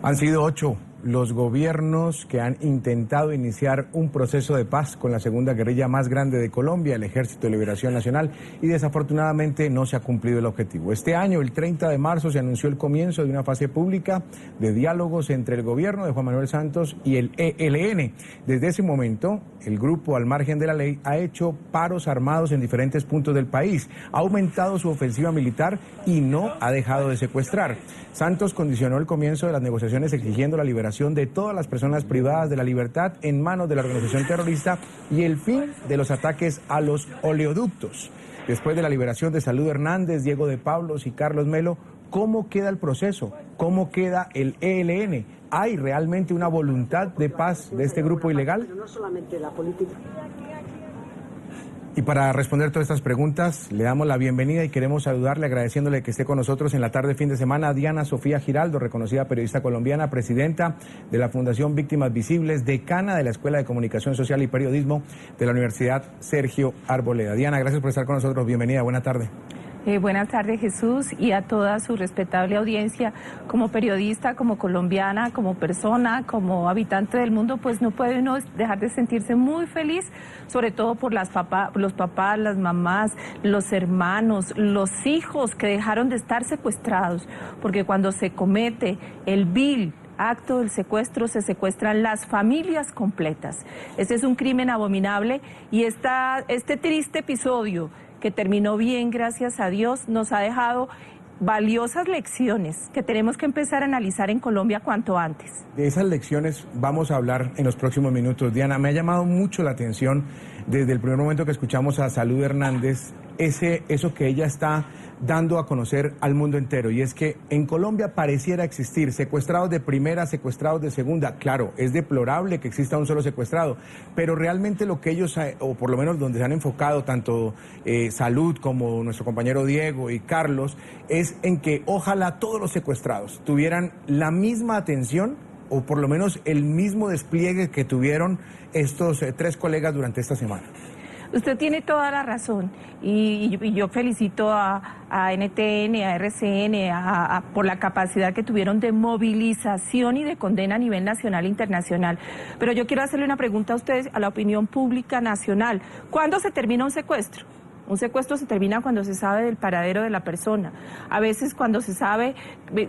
Han sido 8 los gobiernos que han intentado iniciar un proceso de paz con la segunda guerrilla más grande de Colombia, el Ejército de Liberación Nacional, y desafortunadamente no se ha cumplido el objetivo. Este año, el 30 de marzo, se anunció el comienzo de una fase pública de diálogos entre el gobierno de Juan Manuel Santos y el ELN. Desde ese momento, el grupo, al margen de la ley, ha hecho paros armados en diferentes puntos del país, ha aumentado su ofensiva militar y no ha dejado de secuestrar. Santos condicionó el comienzo de las negociaciones exigiendo la liberación de todas las personas privadas de la libertad en manos de la organización terrorista y el fin de los ataques a los oleoductos. Después de la liberación de Salud Hernández, Diego de Pablos y Carlos Melo, ¿cómo queda el proceso? ¿Cómo queda el ELN? ¿Hay realmente una voluntad de paz de este grupo ilegal? No solamente la política. Y para responder todas estas preguntas, le damos la bienvenida y queremos saludarle agradeciéndole que esté con nosotros en la tarde fin de semana a Diana Sofía Giraldo, reconocida periodista colombiana, presidenta de la Fundación Víctimas Visibles, decana de la Escuela de Comunicación Social y Periodismo de la Universidad Sergio Arboleda. Diana, gracias por estar con nosotros, bienvenida, buena tarde. Buenas tardes, Jesús, y a toda su respetable audiencia. Como periodista, como colombiana, como persona, como habitante del mundo, pues no puede uno dejar de sentirse muy feliz, sobre todo por los papás, las mamás, los hermanos, los hijos que dejaron de estar secuestrados, porque cuando se comete el vil acto del secuestro, se secuestran las familias completas. Ese es un crimen abominable y este triste episodio, que terminó bien, gracias a Dios, nos ha dejado valiosas lecciones que tenemos que empezar a analizar en Colombia cuanto antes. De esas lecciones vamos a hablar en los próximos minutos. Diana, me ha llamado mucho la atención desde el primer momento que escuchamos a Salud Hernández, eso que ella está dando a conocer al mundo entero, y es que en Colombia pareciera existir secuestrados de primera, secuestrados de segunda. Claro, es deplorable que exista un solo secuestrado, pero realmente lo que ellos, o por lo menos donde se han enfocado tanto Salud como nuestro compañero Diego y Carlos, es en que ojalá todos los secuestrados tuvieran la misma atención o por lo menos el mismo despliegue que tuvieron estos 3 colegas durante esta semana. Usted tiene toda la razón y yo felicito a NTN, a RCN, por la capacidad que tuvieron de movilización y de condena a nivel nacional e internacional. Pero yo quiero hacerle una pregunta a ustedes, a la opinión pública nacional. ¿Cuándo se termina un secuestro? Un secuestro se termina cuando se sabe del paradero de la persona. A veces cuando se sabe,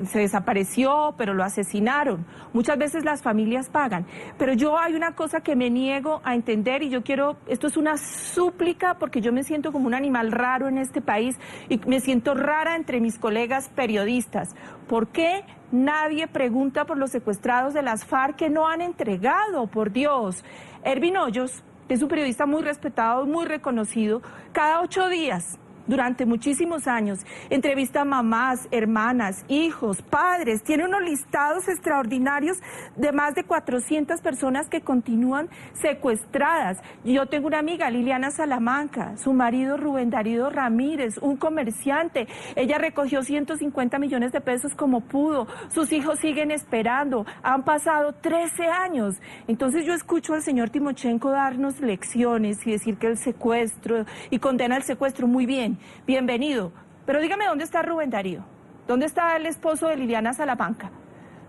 se desapareció, pero lo asesinaron. Muchas veces las familias pagan. Pero hay una cosa que me niego a entender y esto es una súplica porque yo me siento como un animal raro en este país y me siento rara entre mis colegas periodistas. ¿Por qué nadie pregunta por los secuestrados de las FARC que no han entregado, por Dios? Ervin Hoyos es un periodista muy respetado, muy reconocido, cada 8 días, durante muchísimos años, entrevista a mamás, hermanas, hijos, padres, tiene unos listados extraordinarios de más de 400 personas que continúan secuestradas. Yo tengo una amiga, Liliana Salamanca, su marido Rubén Darío Ramírez, un comerciante, ella recogió 150 millones de pesos como pudo, sus hijos siguen esperando, han pasado 13 años. Entonces yo escucho al señor Timochenko darnos lecciones y decir que el secuestro y condena el secuestro, muy bien. Bienvenido, pero dígame, ¿dónde está Rubén Darío? ¿Dónde está el esposo de Liliana Salamanca?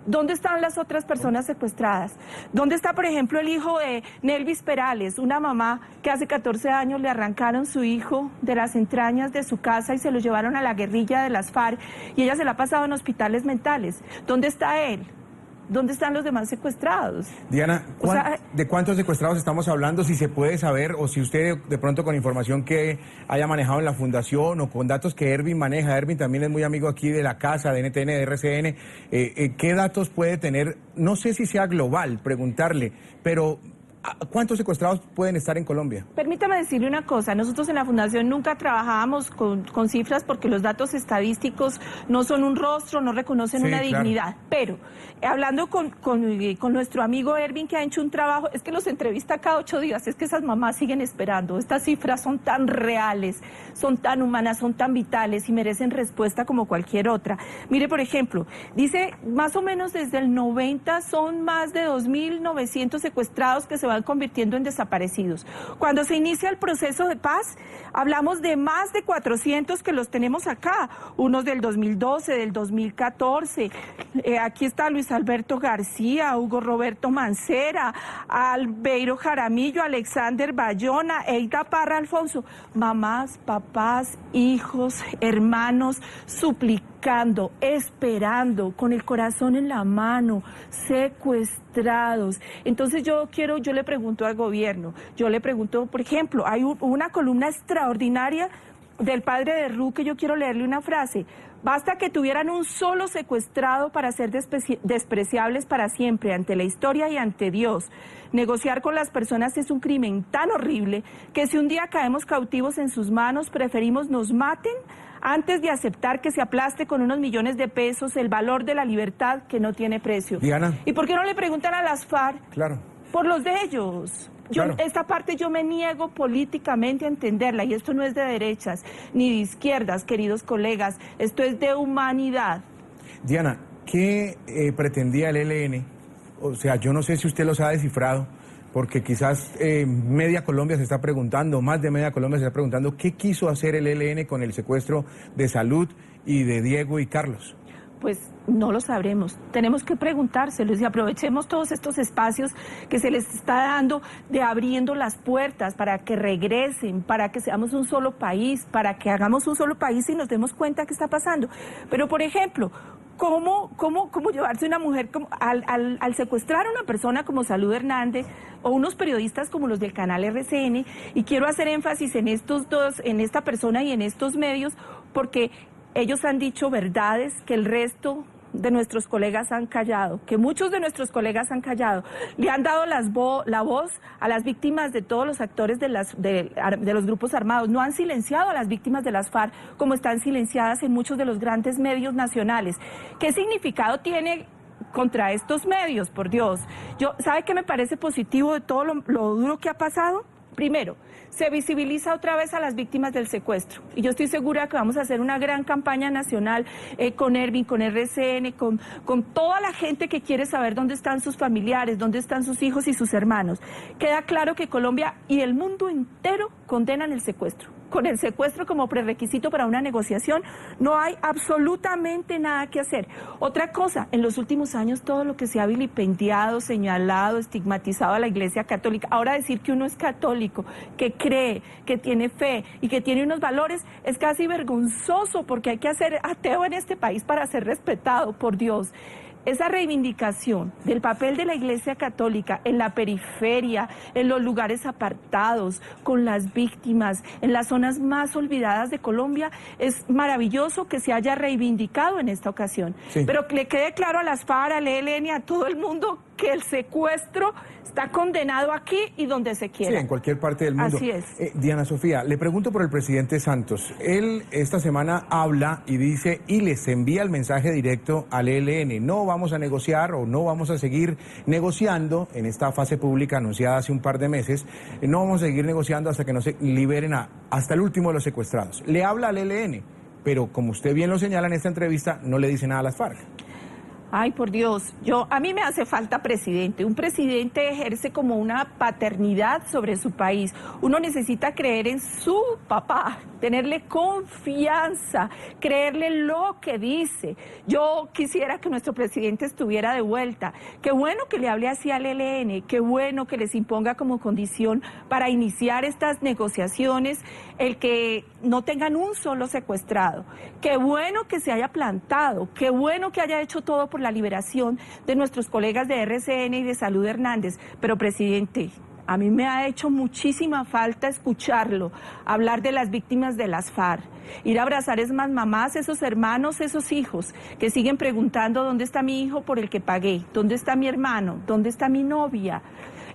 ¿Dónde están las otras personas secuestradas? ¿Dónde está, por ejemplo, el hijo de Nelvis Perales, una mamá que hace 14 años le arrancaron su hijo de las entrañas de su casa y se lo llevaron a la guerrilla de las FARC y ella se la ha pasado en hospitales mentales? ¿Dónde está él? ¿Dónde están los demás secuestrados? Diana, ¿de cuántos secuestrados estamos hablando? Si se puede saber, o si usted de pronto con información que haya manejado en la fundación o con datos que Ervin maneja. Ervin también es muy amigo aquí de la casa, de NTN, de RCN. ¿Qué datos puede tener? No sé si sea global, preguntarle, pero ¿cuántos secuestrados pueden estar en Colombia? Permítame decirle una cosa, nosotros en la Fundación nunca trabajábamos con cifras porque los datos estadísticos no son un rostro, no reconocen una dignidad, pero hablando con nuestro amigo Ervin, que ha hecho un trabajo, es que los entrevista cada 8 días, es que esas mamás siguen esperando, estas cifras son tan reales, son tan humanas, son tan vitales y merecen respuesta como cualquier otra. Mire, por ejemplo, dice más o menos desde el 90 son más de 2.900 secuestrados que se van van convirtiendo en desaparecidos. Cuando se inicia el proceso de paz, hablamos de más de 400 que los tenemos acá, unos del 2012, del 2014, aquí está Luis Alberto García, Hugo Roberto Mancera, Albeiro Jaramillo, Alexander Bayona, Eida Parra Alfonso, mamás, papás, hijos, hermanos, suplicando, esperando, con el corazón en la mano, secuestrados. Entonces yo le pregunto al gobierno, yo le pregunto, por ejemplo, hay una columna extraordinaria del padre de Ru que yo quiero leerle una frase. Basta que tuvieran un solo secuestrado para ser despreciables para siempre ante la historia y ante Dios. Negociar con las personas es un crimen tan horrible que si un día caemos cautivos en sus manos, preferimos nos maten antes de aceptar que se aplaste con unos millones de pesos el valor de la libertad que no tiene precio. Diana. ¿Y por qué no le preguntan a las FARC? Claro. Por los de ellos. Claro. Esta parte yo me niego políticamente a entenderla, y esto no es de derechas ni de izquierdas, queridos colegas, esto es de humanidad. Diana, ¿qué pretendía el ELN? O sea, yo no sé si usted los ha descifrado, porque quizás media Colombia se está preguntando, más de media Colombia se está preguntando, ¿qué quiso hacer el ELN con el secuestro de Salud y de Diego y Carlos? Pues no lo sabremos, tenemos que preguntárselos y aprovechemos todos estos espacios que se les está dando de abriendo las puertas para que regresen, para que seamos un solo país, para que hagamos un solo país y nos demos cuenta qué está pasando. Pero, por ejemplo, ¿cómo llevarse una mujer al secuestrar a una persona como Salud Hernández o unos periodistas como los del canal RCN? Y quiero hacer énfasis en estos dos, en esta persona y en estos medios, porque ellos han dicho verdades que el resto de nuestros colegas han callado, que muchos de nuestros colegas han callado. Le han dado la voz a las víctimas de todos los actores de los grupos armados. No han silenciado a las víctimas de las FARC como están silenciadas en muchos de los grandes medios nacionales. ¿Qué significado tiene contra estos medios, por Dios? ¿Sabe qué me parece positivo de todo lo duro que ha pasado? Primero, se visibiliza otra vez a las víctimas del secuestro. Y yo estoy segura que vamos a hacer una gran campaña nacional con Ervin, con RCN, con toda la gente que quiere saber dónde están sus familiares, dónde están sus hijos y sus hermanos. Queda claro que Colombia y el mundo entero condenan el secuestro. Con el secuestro como prerequisito para una negociación no hay absolutamente nada que hacer. Otra cosa, en los últimos años todo lo que se ha vilipendiado, señalado, estigmatizado a la Iglesia Católica, ahora decir que uno es católico, que cree, que tiene fe y que tiene unos valores es casi vergonzoso, porque hay que ser ateo en este país para ser respetado, por Dios. Esa reivindicación del papel de la Iglesia Católica en la periferia, en los lugares apartados, con las víctimas, en las zonas más olvidadas de Colombia, es maravilloso que se haya reivindicado en esta ocasión. Sí. Pero que le quede claro a las FARC, al ELN, a todo el mundo que el secuestro está condenado aquí y donde se quiera. Sí, en cualquier parte del mundo. Así es. Diana Sofía, le pregunto por el presidente Santos. Él esta semana habla y dice y les envía el mensaje directo al ELN. No vamos a negociar o no vamos a seguir negociando en esta fase pública anunciada hace un par de meses. No vamos a seguir negociando hasta que no se liberen hasta el último de los secuestrados. Le habla al ELN, pero como usted bien lo señala en esta entrevista, no le dice nada a las FARC. Ay, por Dios, a mí me hace falta presidente. Un presidente ejerce como una paternidad sobre su país. Uno necesita creer en su papá, tenerle confianza, creerle lo que dice. Yo quisiera que nuestro presidente estuviera de vuelta. Qué bueno que le hable así al ELN, qué bueno que les imponga como condición para iniciar estas negociaciones el que no tengan un solo secuestrado. Qué bueno que se haya plantado, qué bueno que haya hecho todo por la liberación de nuestros colegas de RCN y de Salud Hernández. Pero, presidente, a mí me ha hecho muchísima falta escucharlo, hablar de las víctimas de las FARC, ir a abrazar esas mamás, esos hermanos, esos hijos que siguen preguntando dónde está mi hijo por el que pagué, dónde está mi hermano, dónde está mi novia.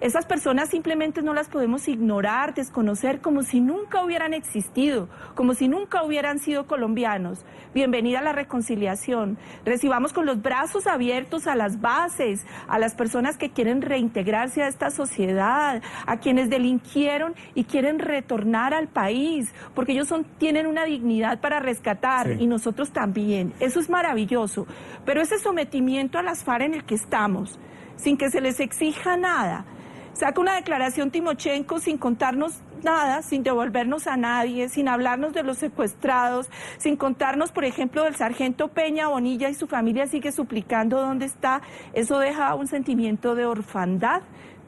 Esas personas simplemente no las podemos ignorar, desconocer, como si nunca hubieran existido, como si nunca hubieran sido colombianos. Bienvenida a la reconciliación. Recibamos con los brazos abiertos a las bases, a las personas que quieren reintegrarse a esta sociedad, a quienes delinquieron y quieren retornar al país, porque ellos tienen una dignidad para rescatar, sí, y nosotros también. Eso es maravilloso. Pero ese sometimiento a las FARC en el que estamos, sin que se les exija nada, Saca una declaración Timochenko sin contarnos nada, sin devolvernos a nadie, sin hablarnos de los secuestrados, sin contarnos, por ejemplo, del sargento Peña Bonilla y su familia sigue suplicando dónde está. Eso deja un sentimiento de orfandad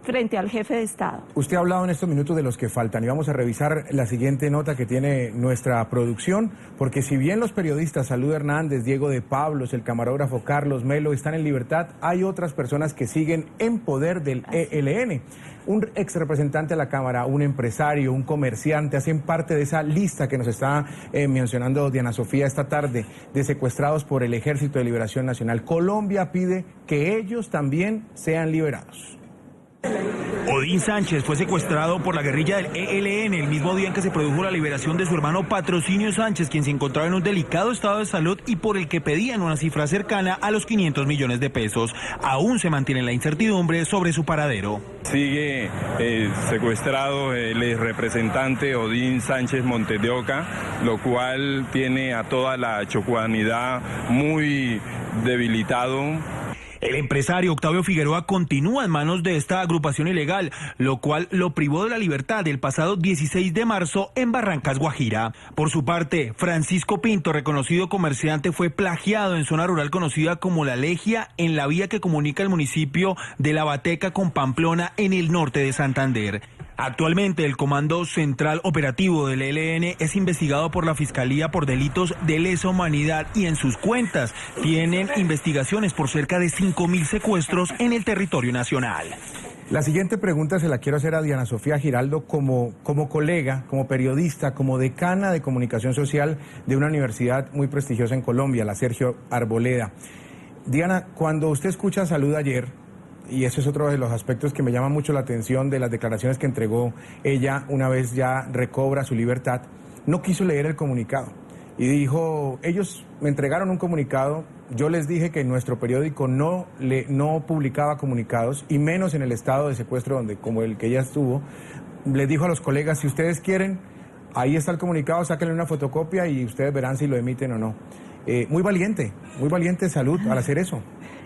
frente al jefe de Estado. Usted ha hablado en estos minutos de los que faltan y vamos a revisar la siguiente nota que tiene nuestra producción, porque si bien los periodistas Salud Hernández, Diego de Pablos, el camarógrafo Carlos Melo están en libertad, hay otras personas que siguen en poder del ELN. Un ex representante de la Cámara, un empresario, un comerciante, hacen parte de esa lista que nos está mencionando Diana Sofía esta tarde, de secuestrados por el Ejército de Liberación Nacional. Colombia pide que ellos también sean liberados. Odín Sánchez fue secuestrado por la guerrilla del ELN el mismo día en que se produjo la liberación de su hermano Patrocinio Sánchez, quien se encontraba en un delicado estado de salud y por el que pedían una cifra cercana a los 500 millones de pesos. Aún se mantiene la incertidumbre sobre su paradero. Sigue secuestrado el representante Odín Sánchez Montes de Oca, lo cual tiene a toda la chocuanidad muy debilitado. El empresario Octavio Figueroa continúa en manos de esta agrupación ilegal, lo cual lo privó de la libertad el pasado 16 de marzo en Barrancas, Guajira. Por su parte, Francisco Pinto, reconocido comerciante, fue plagiado en zona rural conocida como La Legia, en la vía que comunica el municipio de La Bateca con Pamplona, en el norte de Santander. Actualmente el Comando Central Operativo del ELN es investigado por la Fiscalía por delitos de lesa humanidad y en sus cuentas tienen investigaciones por cerca de 5.000 secuestros en el territorio nacional. La siguiente pregunta se la quiero hacer a Diana Sofía Giraldo como colega, como periodista, como decana de comunicación social de una universidad muy prestigiosa en Colombia, la Sergio Arboleda. Diana, cuando usted escucha Salud ayer, y ese es otro de los aspectos que me llama mucho la atención de las declaraciones que entregó ella una vez ya recobra su libertad, no quiso leer el comunicado y dijo, ellos me entregaron un comunicado, yo les dije que nuestro periódico no publicaba comunicados y menos en el estado de secuestro donde como el que ella estuvo, les dijo a los colegas, si ustedes quieren, ahí está el comunicado, sáquenle una fotocopia y ustedes verán si lo emiten o no. Muy valiente Salud al hacer eso.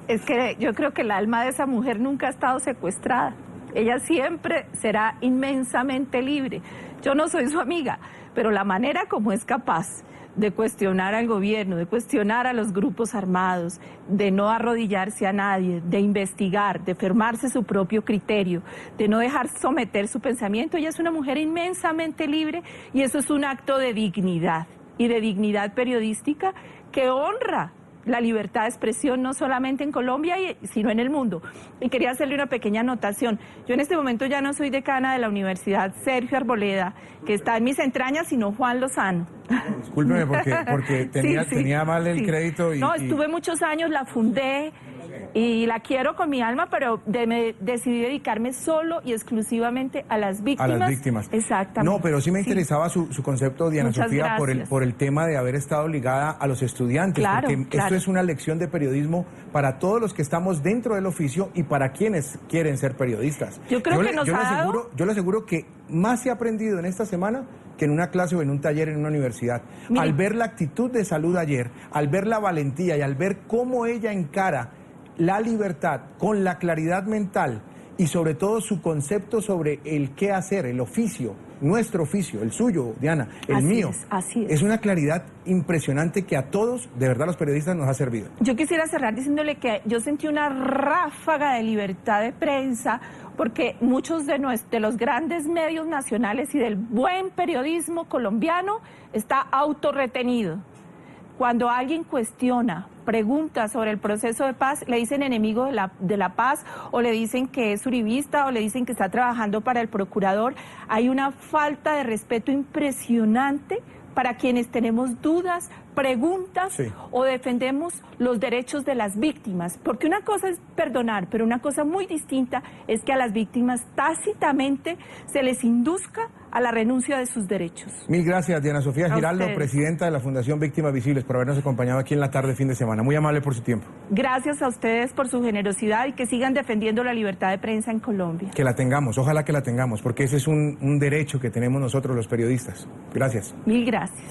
Es que yo creo que el alma de esa mujer nunca ha estado secuestrada. Ella siempre será inmensamente libre. Yo no soy su amiga, pero la manera como es capaz de cuestionar al gobierno, de cuestionar a los grupos armados, de no arrodillarse a nadie, de investigar, de formarse su propio criterio, de no dejar someter su pensamiento, ella es una mujer inmensamente libre y eso es un acto de dignidad y de dignidad periodística que honra la libertad de expresión no solamente en Colombia, sino en el mundo. Y quería hacerle una pequeña anotación. Yo en este momento ya no soy decana de la Universidad Sergio Arboleda, que está en mis entrañas, sino Juan Lozano. Discúlpeme porque tenía mal el crédito. No, estuve muchos años, la fundé y la quiero con mi alma, pero decidí dedicarme solo y exclusivamente a las víctimas. A las víctimas. Exactamente. No, pero sí me interesaba su concepto, Diana Sofía, por el tema de haber estado ligada a los estudiantes. Claro, porque esto es una lección de periodismo para todos los que estamos dentro del oficio y para quienes quieren ser periodistas. Yo creo que nos ha dado... Yo le aseguro que más se ha aprendido en esta semana que en una clase o en un taller en una universidad. Mire, al ver la actitud de Salud ayer, al ver la valentía y al ver cómo ella encara la libertad con la claridad mental y sobre todo su concepto sobre el qué hacer, el oficio, nuestro oficio, el suyo, Diana, el mío. Así es. Es una claridad impresionante que a todos, de verdad, los periodistas nos ha servido. Yo quisiera cerrar diciéndole que yo sentí una ráfaga de libertad de prensa porque muchos de los grandes medios nacionales y del buen periodismo colombiano está autorretenido. Cuando alguien cuestiona, pregunta sobre el proceso de paz, le dicen enemigo de la paz o le dicen que es uribista o le dicen que está trabajando para el procurador. Hay una falta de respeto impresionante para quienes tenemos dudas, preguntas o defendemos los derechos de las víctimas. Porque una cosa es perdonar, pero una cosa muy distinta es que a las víctimas tácitamente se les induzca a la renuncia de sus derechos. Mil gracias, Diana Sofía Giraldo, presidenta de la Fundación Víctimas Visibles, por habernos acompañado aquí en la tarde, fin de semana. Muy amable por su tiempo. Gracias a ustedes por su generosidad y que sigan defendiendo la libertad de prensa en Colombia. Que la tengamos, ojalá que la tengamos, porque ese es un derecho que tenemos nosotros los periodistas. Gracias. Mil gracias.